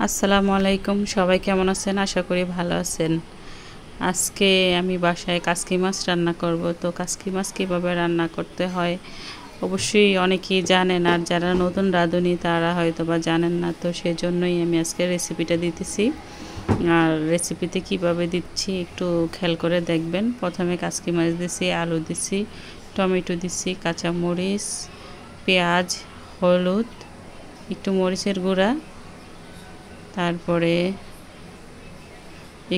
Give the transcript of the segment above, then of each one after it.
আসসালামু আলাইকুম, সবাই কেমন আছেন? আশা করি ভালো আছেন। আজকে আমি বাসায় কাসকি মাছ রান্না করব। তো কাসকি মাছ কীভাবে রান্না করতে হয় অবশ্যই অনেকেই জানেন, আর যারা নতুন রাঁধুনি তারা হয়তো বা জানেন না। তো সেজন্যই আমি আজকে রেসিপিটা দিতেছি। আর রেসিপিতে কিভাবে দিচ্ছি একটু খেয়াল করে দেখবেন। প্রথমে কাসকি মাছ দিছি, আলু দিছি, টমেটো দিছি, কাঁচামরিচ, পেঁয়াজ, হলুদ, একটু মরিচের গুঁড়া, তারপরে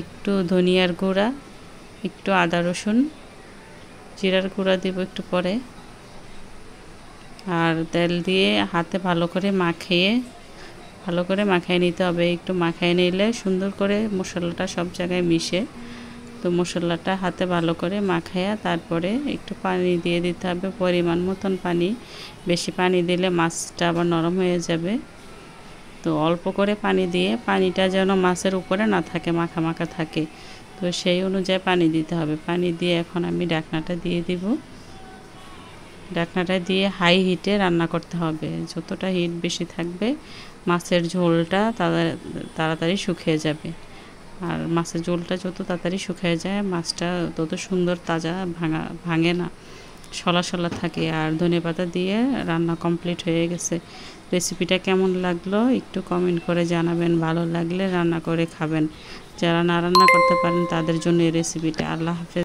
একটু ধনিয়ার গুঁড়া, একটু আদা রসুন, জিরার গুঁড়া দেব একটু পরে। আর তেল দিয়ে হাতে ভালো করে মাখিয়ে নিতে হবে। একটু মাখিয়ে নিলে সুন্দর করে মশলাটা সব জায়গায় মিশে। তো মশলাটা হাতে ভালো করে মাখাইয়া তারপরে একটু পানি দিয়ে দিতে হবে, পরিমাণ মতন পানি। বেশি পানি দিলে মাছটা আবার নরম হয়ে যাবে। তো অল্প করে পানি দিয়ে, পানিটা যেন মাছের উপরে না থাকে, মাখা মাখা থাকে, তো সেই অনুযায়ী পানি দিতে হবে। পানি দিয়ে এখন আমি ঢাকনাটা দিয়ে দিব। ঢাকনাটা দিয়ে হাই হিটে রান্না করতে হবে। যতটা হিট বেশি থাকবে মাছের ঝোলটা তাড়াতাড়ি শুকিয়ে যাবে। আর মাছের ঝোলটা যত তাড়াতাড়ি শুকিয়ে যায় মাছটা তত সুন্দর তাজা ভাঙে না, শলা শলা থাকে। আর ধনেপাতা দিয়ে রান্না কমপ্লিট হয়ে গেছে। রেসিপিটা কেমন লাগলো একটু কমেন্ট করে জানাবেন। ভালো লাগলে রান্না করে খাবেন। যারা না রান্না করতে পারেন তাদের জন্য এই রেসিপিটা। আল্লাহ হাফেজ।